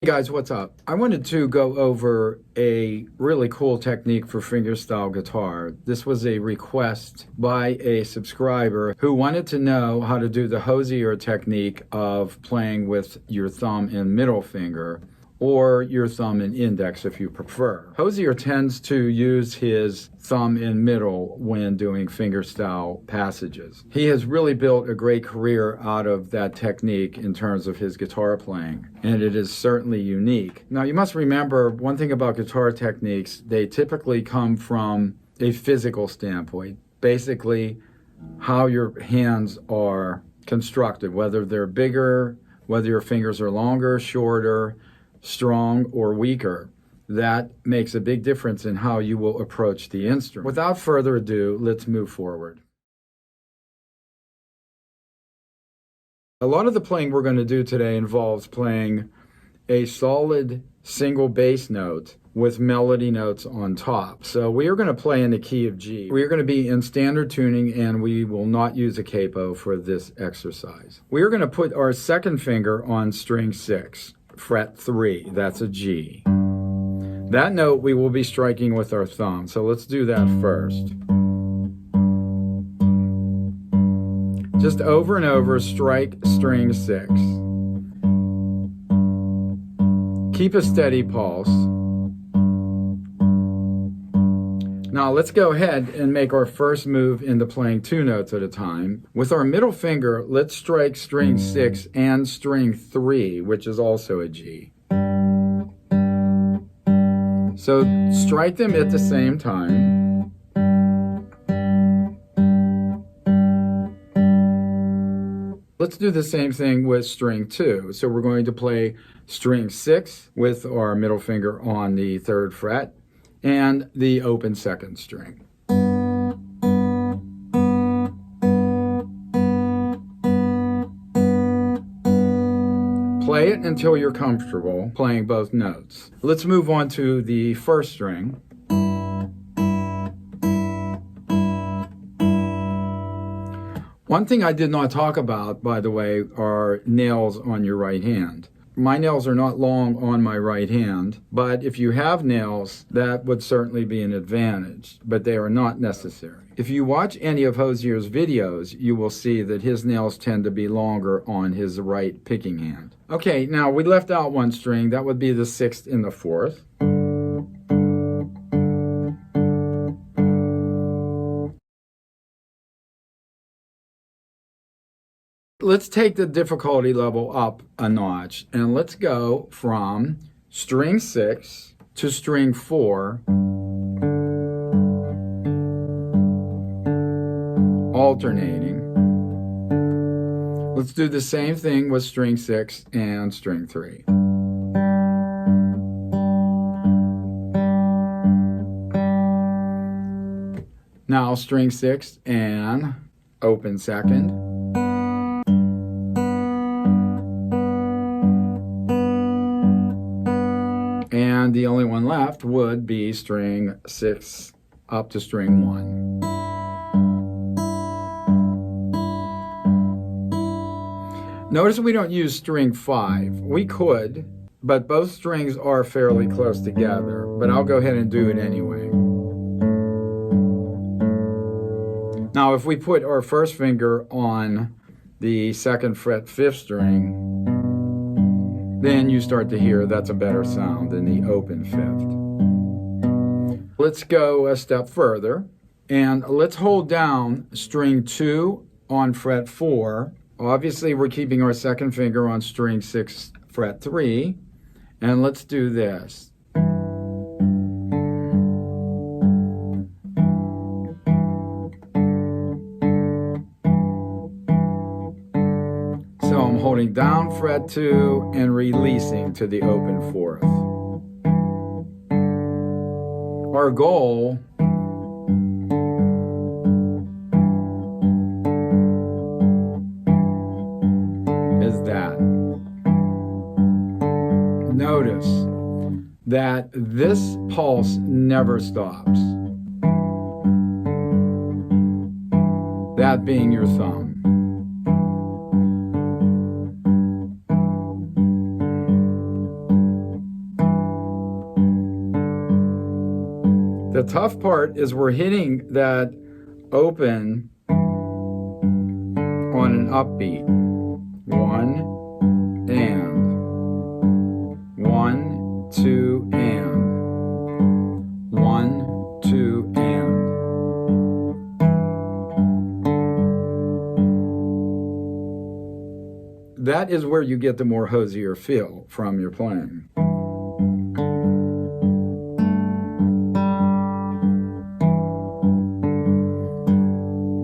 Hey guys, what's up? I wanted to go over a really cool technique for fingerstyle guitar. This was a request by a subscriber who wanted to know how to do the Hozier technique of playing with your thumb and middle finger, or your thumb and index if you prefer. Hozier tends to use his thumb and middle when doing fingerstyle passages. He has really built a great career out of that technique in terms of his guitar playing, and it is certainly unique. Now you must remember one thing about guitar techniques: they typically come from a physical standpoint, basically how your hands are constructed, whether they're bigger, whether your fingers are longer, shorter, strong or weaker. That makes a big difference in how you will approach the instrument. Without further ado, let's move forward. A lot of the playing we're going to do today involves playing a solid single bass note with melody notes on top. So we are going to play in the key of G. We are going to be in standard tuning, and we will not use a capo for this exercise. We are going to put our second finger on string 6. Fret 3, that's a G. That note we will be striking with our thumb, so let's do that first. Just over and over, strike string 6. Keep a steady pulse. Now let's go ahead and make our first move into playing 2 notes at a time. With our middle finger, let's strike string 6 and string 3, which is also a G. So strike them at the same time. Let's do the same thing with string 2. So we're going to play string 6 with our middle finger on the 3rd fret and the open 2nd string. Play it until you're comfortable playing both notes. Let's move on to the 1st string. One thing I did not talk about, by the way, are nails on your right hand. My nails are not long on my right hand, but if you have nails, that would certainly be an advantage, but they are not necessary. If you watch any of Hozier's videos, you will see that his nails tend to be longer on his right picking hand. Okay, now we left out one string. That would be the 6th and the 4th. Let's take the difficulty level up a notch, and let's go from string 6 to string 4, alternating. Let's do the same thing with string 6 and string 3. Now string 6 and open 2nd. And the only one left would be string 6 up to string 1. Notice we don't use string 5. We could, but both strings are fairly close together, but I'll go ahead and do it anyway. Now if we put our first finger on the 2nd fret 5th string, then you start to hear that's a better sound than the open 5th. Let's go a step further, and let's hold down string 2 on fret 4. Obviously we're keeping our 2nd finger on string 6 fret 3, and let's do this. So I'm holding down fret 2 and releasing to the open 4th. Our goal is that. Notice that this pulse never stops. That being your thumb. tough part is we're hitting that open on an upbeat. 1 and 1, 2 and 1, 2 and. That is where you get the more Hozier feel from your playing.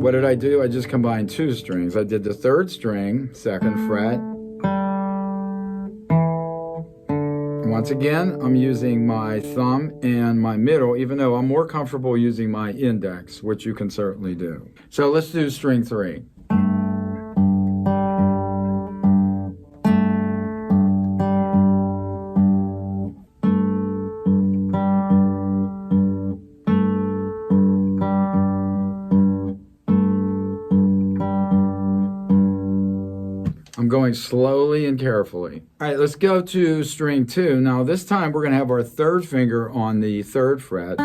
What did I do? I just combined 2 strings. I did the 3rd string, 2nd fret. Once again, I'm using my thumb and my middle, even though I'm more comfortable using my index, which you can certainly do. So let's do string 3. I'm going slowly and carefully. All right, let's go to string 2. Now this time we're going to have our 3rd finger on the 3rd fret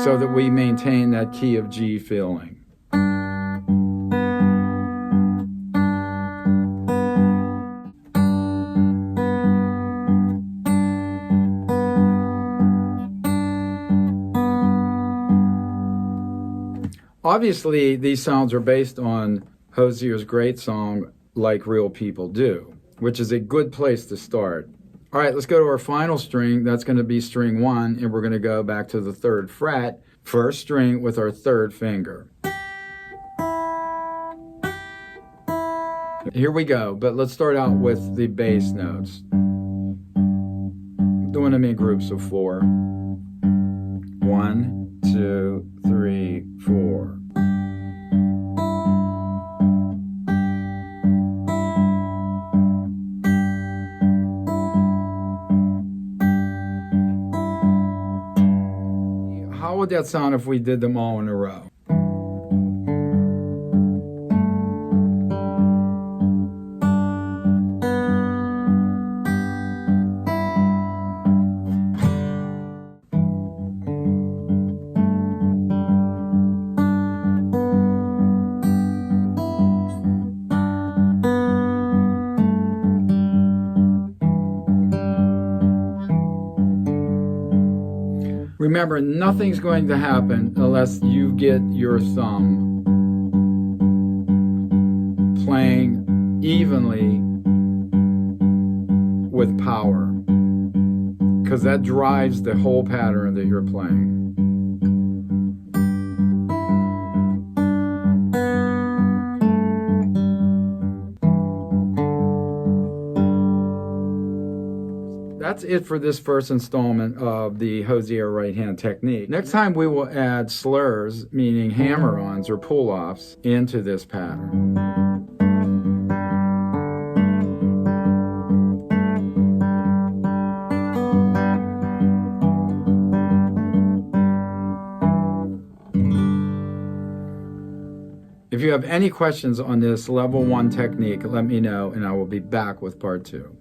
so that we maintain that key of G feeling. Obviously, these sounds are based on Hozier's great song, Like Real People Do, which is a good place to start. All right, let's go to our final string. That's going to be string 1, and we're going to go back to the 3rd fret, 1st string with our 3rd finger. Here we go, but let's start out with the bass notes. Doing them in groups of 4. 1, 2, 3, 4. How would that sound if we did them all in a row? Remember, nothing's going to happen unless you get your thumb playing evenly with power, because that drives the whole pattern that you're playing. That's it for this first installment of the Hozier right hand technique. Next time we will add slurs, meaning hammer-ons or pull-offs, into this pattern. If you have any questions on this level 1 technique, let me know and I will be back with part 2.